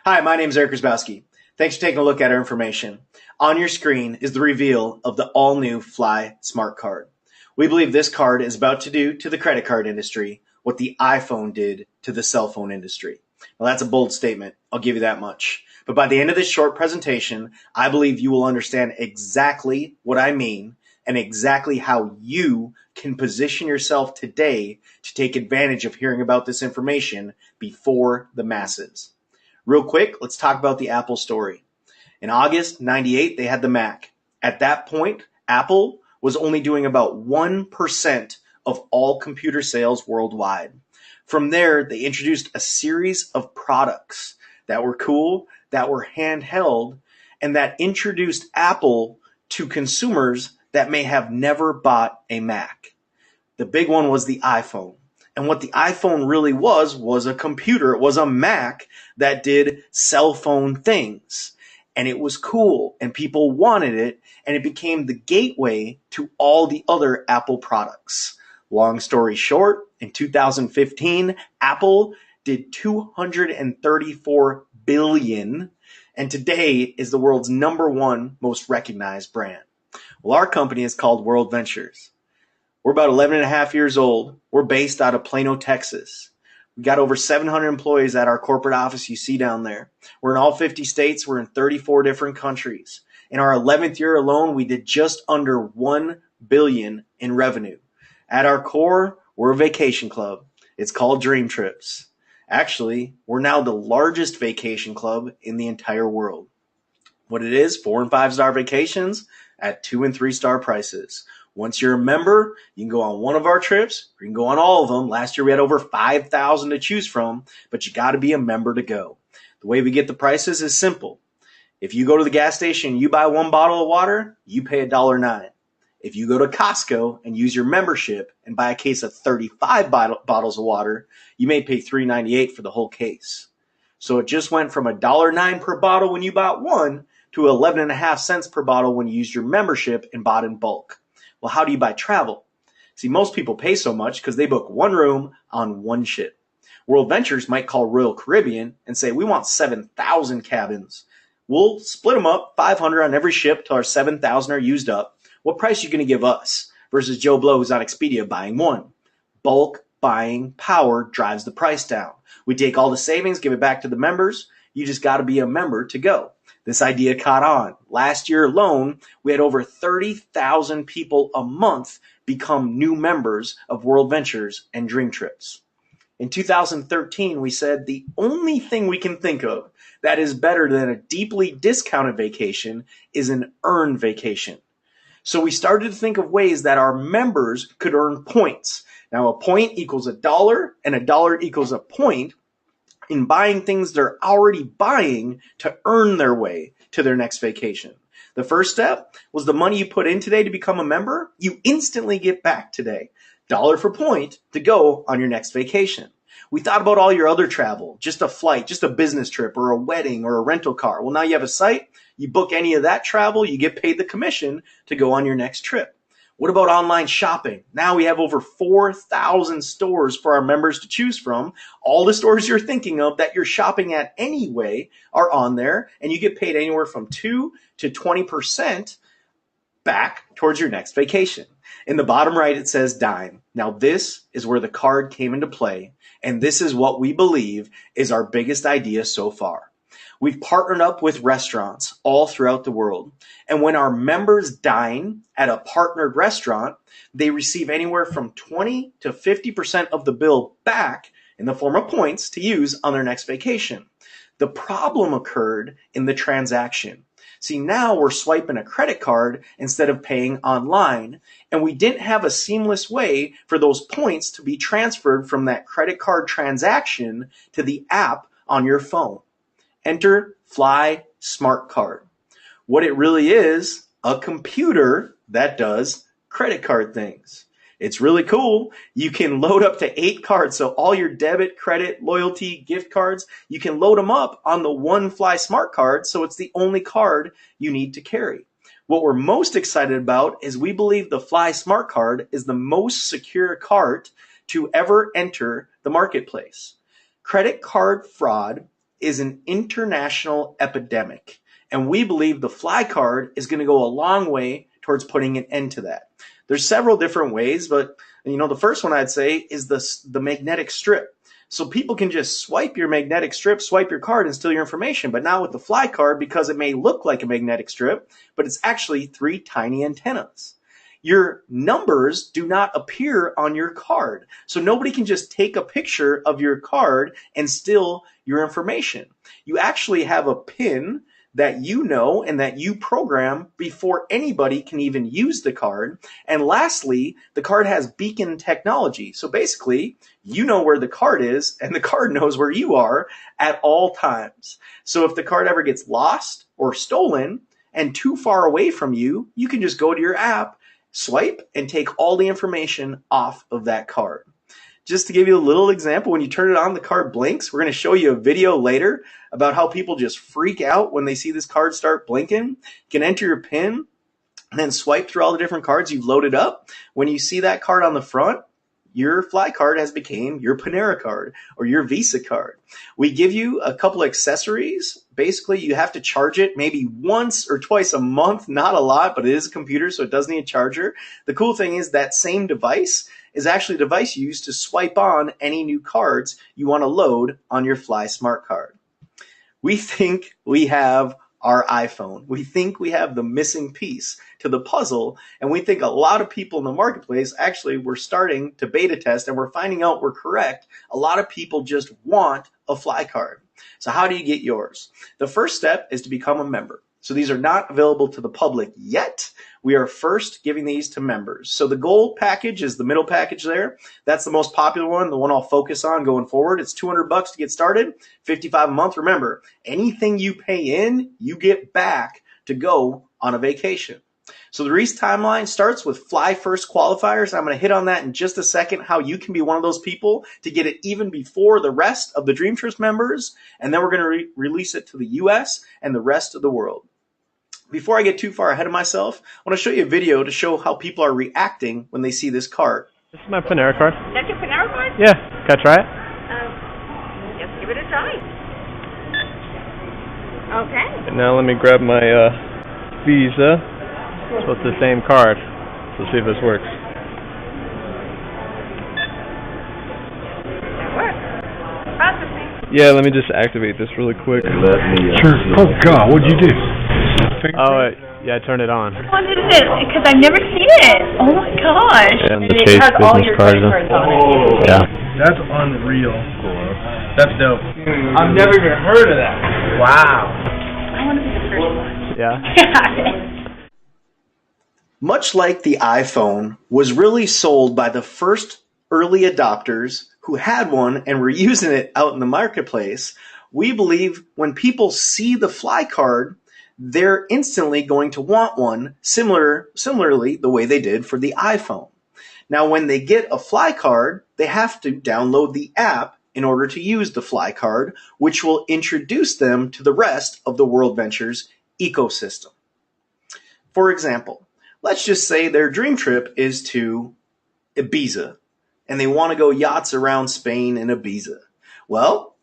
Hi, my name is Eric Grabowski. Thanks for taking a look at our information. On your screen is the reveal of the all-new Flye Smart Card. We believe this card is about to do to the credit card industry what the iPhone did to the cell phone industry. Well, that's a bold statement. I'll give you that much. But by the end of this short presentation, I believe you will understand exactly what I mean and exactly how you can position yourself today to take advantage of hearing about this information before the masses. Real quick, let's talk about the Apple story. In August 98, they had the Mac. At that point, Apple was only doing about 1% of all computer sales worldwide. From there, they introduced a series of products that were cool, that were handheld, and that introduced Apple to consumers that may have never bought a Mac. The big one was the iPhone. And what the iPhone really was a computer. It was a Mac that did cell phone things. And it was cool, and people wanted it, and it became the gateway to all the other Apple products. Long story short, in 2015, Apple did $234 billion, and today is the world's #1 most recognized brand. Well, our company is called World Ventures. We're about 11 and a half years old. We're based out of Plano, Texas. We got over 700 employees at our corporate office you see down there. We're in all 50 states. We're in 34 different countries. In our 11th year alone, we did just under $1 billion in revenue. At our core, we're a vacation club. It's called Dream Trips. Actually, we're now the largest vacation club in the entire world. What it is, 4- and 5-star vacations at 2- and 3-star prices. Once you're a member, you can go on one of our trips, or you can go on all of them. Last year we had over 5,000 to choose from, but you got to be a member to go. The way we get the prices is simple. If you go to the gas station and you buy 1 bottle of water, you pay $1.09. If you go to Costco and use your membership and buy a case of 35 bottles of water, you may pay $3.98 for the whole case. So it just went from $1.09 per bottle when you bought one to 11.5 cents per bottle when you used your membership and bought in bulk. Well, how do you buy travel? See, most people pay so much because they book one room on one ship. World Ventures might call Royal Caribbean and say, we want 7,000 cabins. We'll split them up, 500 on every ship till our 7,000 are used up. What price are you going to give us versus Joe Blow who's on Expedia buying one? Bulk buying power drives the price down. We take all the savings, give it back to the members. You just got to be a member to go. This idea caught on. Last year alone, we had over 30,000 people a month become new members of World Ventures and Dream Trips. In 2013, we said the only thing we can think of that is better than a deeply discounted vacation is an earned vacation. So we started to think of ways that our members could earn points. Now, a point equals $1, and $1 equals a point in buying things they're already buying to earn their way to their next vacation. The first step was the money you put in today to become a member, you instantly get back today. $1 for point to go on your next vacation. We thought about all your other travel, just a flight, just a business trip or a wedding or a rental car. Well, now you have a site, you book any of that travel, you get paid the commission to go on your next trip. What about online shopping? Now we have over 4,000 stores for our members to choose from. All the stores you're thinking of that you're shopping at anyway are on there, and you get paid anywhere from 2 to 20% back towards your next vacation. In the bottom right, it says Dime. Now this is where the card came into play, and this is what we believe is our biggest idea so far. We've partnered up with restaurants all throughout the world. And when our members dine at a partnered restaurant, they receive anywhere from 20 to 50% of the bill back in the form of points to use on their next vacation. The problem occurred in the transaction. See, now we're swiping a credit card instead of paying online, and we didn't have a seamless way for those points to be transferred from that credit card transaction to the app on your phone. Enter Flye Smart Card. What it really is, a computer that does credit card things. It's really cool. You can load up to 8 cards. So all your debit, credit, loyalty, gift cards, you can load them up on the one Flye Smart Card. So it's the only card you need to carry. What we're most excited about is we believe the Flye Smart Card is the most secure card to ever enter the marketplace. Credit card fraud is an international epidemic, and we believe the Flye card is going to go a long way towards putting an end to that. There's several different ways, but the first one I'd say is the magnetic strip. So people can just swipe your magnetic strip, swipe your card, and steal your information. But now with the Flye card, because it may look like a magnetic strip, but it's actually 3 tiny antennas. Your numbers do not appear on your card. So nobody can just take a picture of your card and steal your information. You actually have a PIN that you know and that you program before anybody can even use the card. And lastly, the card has beacon technology. So basically, you know where the card is and the card knows where you are at all times. So if the card ever gets lost or stolen and too far away from you, you can just go to your app, swipe, and take all the information off of that card. Just to give you a little example, when you turn it on, the card blinks. We're going to show you a video later about how people just freak out when they see this card start blinking. You can enter your PIN and then swipe through all the different cards you've loaded up. When you see that card on the front, your Flye card has become your Panera card or your Visa card. We give you a couple accessories. Basically, you have to charge it maybe once or twice a month, not a lot, but it is a computer, so it does need a charger. The cool thing is that same device is actually a device used to swipe on any new cards you want to load on your Flye smart card. We think we have our iPhone. We think we have the missing piece to the puzzle, and we think a lot of people in the marketplace actually were starting to beta test, and we're finding out we're correct. A lot of people just want a Flye card. So how do you get yours? The first step is to become a member. So these are not available to the public yet. We are first giving these to members. So the gold package is the middle package there. That's the most popular one, the one I'll focus on going forward. It's $200 to get started, $55 a month. Remember, anything you pay in, you get back to go on a vacation. So the Reese timeline starts with Flye First qualifiers. I'm going to hit on that in just a second, how you can be one of those people to get it even before the rest of the Dream Trust members. And then we're going to release it to the US and the rest of the world. Before I get too far ahead of myself, I want to show you a video to show how people are reacting when they see this card. This is my Panera card. That's your Panera card? Yeah. Can I try it? Just give it a try. Okay. And now let me grab my Visa. So it's the same card. So see if this works. That works. Processing. Yeah, let me just activate this really quick. Sure. Oh God, what'd you do? Yeah, turn it on. What is it? Because I've never seen it. Oh my gosh. And the it Chase has all business your cards. credit cards on it. Yeah. That's unreal. That's dope. I've never even heard of that. Wow. I want to be the first one. Yeah. Much like the iPhone was really sold by the first early adopters who had one and were using it out in the marketplace, we believe when people see the Flye card, they're instantly going to want one similarly the way they did for the iPhone. Now, when they get a Flye card, they have to download the app in order to use the Flye card, which will introduce them to the rest of the World Ventures ecosystem. For example, let's just say their dream trip is to Ibiza, and they want to go yachts around Spain and Ibiza. Well,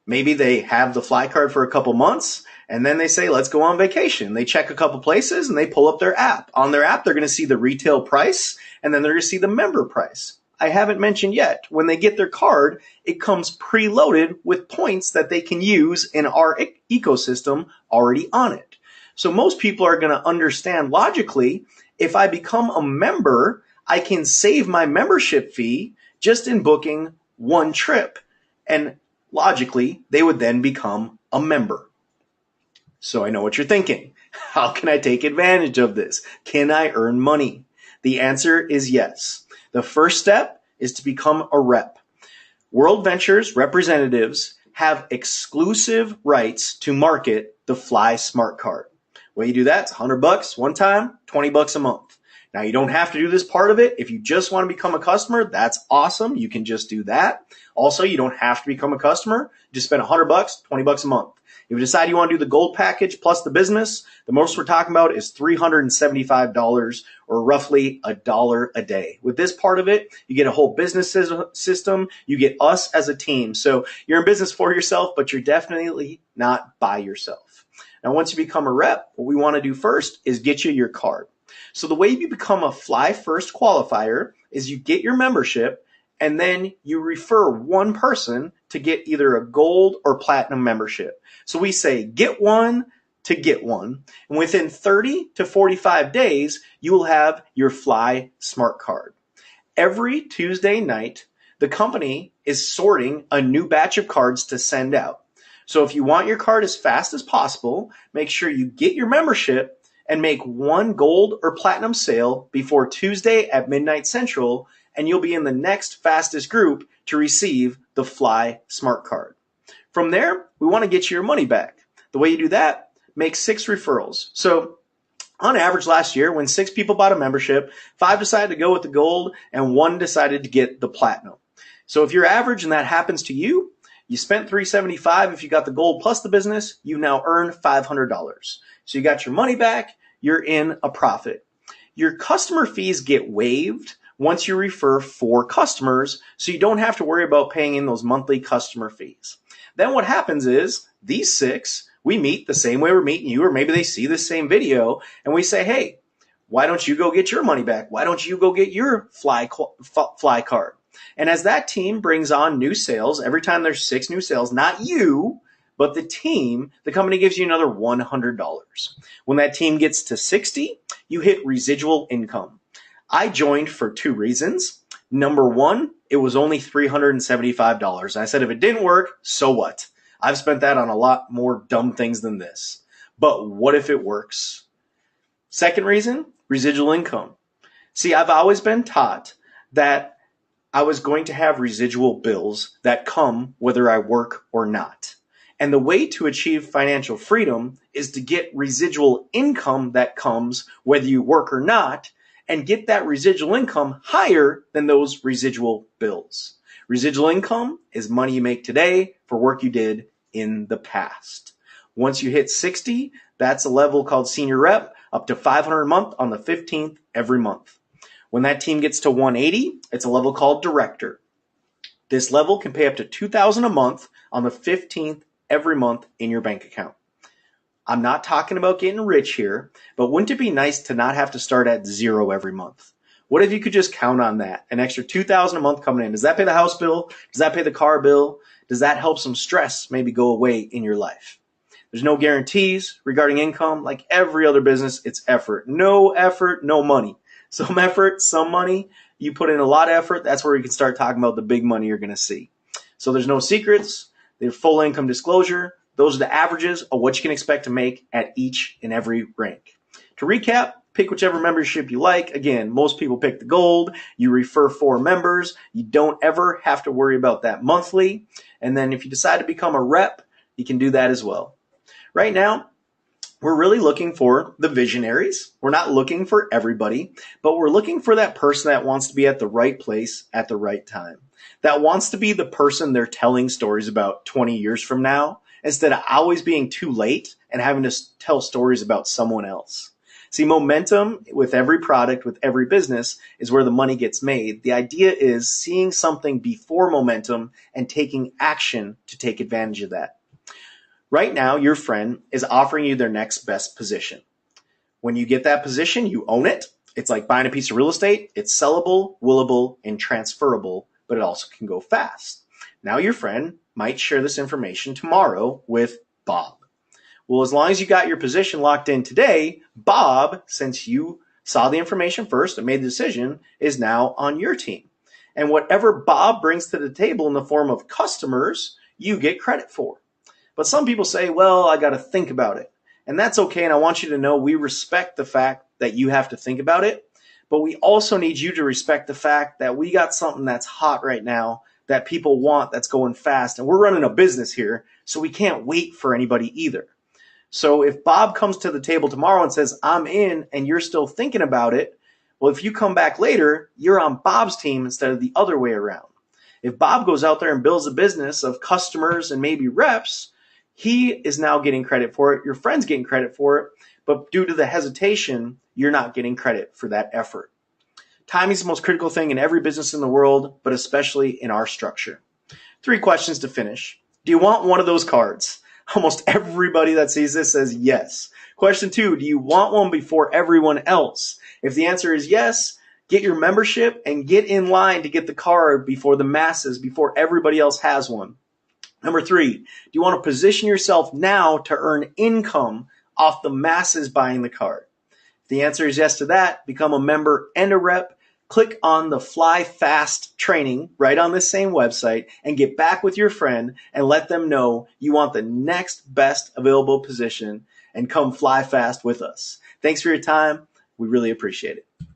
maybe they have the Flye card for a couple months, and then they say, let's go on vacation. They check a couple places, and they pull up their app. On their app, they're going to see the retail price, and then they're going to see the member price. I haven't mentioned yet, when they get their card, it comes preloaded with points that they can use in our ecosystem already on it. So most people are going to understand logically, if I become a member, I can save my membership fee just in booking one trip. And logically, they would then become a member. So I know what you're thinking. How can I take advantage of this? Can I earn money? The answer is yes. The first step is to become a rep. World Ventures representatives have exclusive rights to market the Flye Smart Card. Way you do that, it's $100 one time, $20 a month. Now, you don't have to do this part of it. If you just want to become a customer, that's awesome. You can just do that. Also, you don't have to become a customer. Just spend $100, $20 a month. If you decide you want to do the gold package plus the business, the most we're talking about is $375 or roughly $1 a day. With this part of it, you get a whole business system. You get us as a team. So you're in business for yourself, but you're definitely not by yourself. Now, once you become a rep, what we want to do first is get you your card. So the way you become a Flye First qualifier is you get your membership and then you refer one person to get either a gold or platinum membership. So we say get one to get one. And within 30 to 45 days, you will have your Flye Smart Card. Every Tuesday night, the company is sorting a new batch of cards to send out. So if you want your card as fast as possible, make sure you get your membership and make one gold or platinum sale before Tuesday at midnight Central, and you'll be in the next fastest group to receive the Flye Smart Card. From there, we want to get you your money back. The way you do that, make 6 referrals. So on average last year, when 6 people bought a membership, 5 decided to go with the gold and 1 decided to get the platinum. So if you're average and that happens to you, you spent $375. If you got the gold plus the business, you now earn $500. So you got your money back, you're in a profit. Your customer fees get waived once you refer 4 customers, so you don't have to worry about paying in those monthly customer fees. Then what happens is these 6, we meet the same way we're meeting you, or maybe they see the same video, and we say, hey, why don't you go get your money back? Why don't you go get your Flye card? And as that team brings on new sales, every time there's 6 new sales, not you, but the team, the company gives you another $100. When that team gets to 60, you hit residual income. I joined for 2 reasons. Number 1, it was only $375. I said, if it didn't work, so what? I've spent that on a lot more dumb things than this. But what if it works? Second reason, residual income. See, I've always been taught that I was going to have residual bills that come whether I work or not. And the way to achieve financial freedom is to get residual income that comes whether you work or not, and get that residual income higher than those residual bills. Residual income is money you make today for work you did in the past. Once you hit 60, that's a level called senior rep, up to $500 a month on the 15th every month. When that team gets to 180, it's a level called director. This level can pay up to $2,000 a month on the 15th every month in your bank account. I'm not talking about getting rich here, but wouldn't it be nice to not have to start at 0 every month? What if you could just count on that? An extra $2,000 a month coming in. Does that pay the house bill? Does that pay the car bill? Does that help some stress maybe go away in your life? There's no guarantees regarding income. Like every other business, it's effort. No effort, no money. Some effort, some money. You put in a lot of effort, that's where you can start talking about the big money you're going to see. So there's no secrets. There's full income disclosure. Those are the averages of what you can expect to make at each and every rank. To recap, pick whichever membership you like. Again, most people pick the gold. You refer 4 members. You don't ever have to worry about that monthly. And then if you decide to become a rep, you can do that as well. Right now, we're really looking for the visionaries. We're not looking for everybody, but we're looking for that person that wants to be at the right place at the right time. That wants to be the person they're telling stories about 20 years from now, instead of always being too late and having to tell stories about someone else. See, momentum with every product, with every business, is where the money gets made. The idea is seeing something before momentum and taking action to take advantage of that. Right now, your friend is offering you their next best position. When you get that position, you own it. It's like buying a piece of real estate. It's sellable, willable, and transferable, but it also can go fast. Now your friend might share this information tomorrow with Bob. Well, as long as you got your position locked in today, Bob, since you saw the information first and made the decision, is now on your team. And whatever Bob brings to the table in the form of customers, you get credit for. But some people say, well, I got to think about it. And that's okay. And I want you to know we respect the fact that you have to think about it. But we also need you to respect the fact that we got something that's hot right now that people want, that's going fast. And we're running a business here, so we can't wait for anybody either. So if Bob comes to the table tomorrow and says, I'm in, and you're still thinking about it, well, if you come back later, you're on Bob's team instead of the other way around. If Bob goes out there and builds a business of customers and maybe reps, He is now getting credit for it. Your friend's getting credit for it. But due to the hesitation, you're not getting credit for that effort. Timing is the most critical thing in every business in the world, but especially in our structure. 3 questions to finish. Do you want one of those cards? Almost everybody that sees this says yes. Question 2, do you want one before everyone else? If the answer is yes, get your membership and get in line to get the card before the masses, before everybody else has one. Number 3, do you want to position yourself now to earn income off the masses buying the card? If the answer is yes to that, become a member and a rep. Click on the Fly Fast training right on this same website and get back with your friend and let them know you want the next best available position and come fly fast with us. Thanks for your time. We really appreciate it.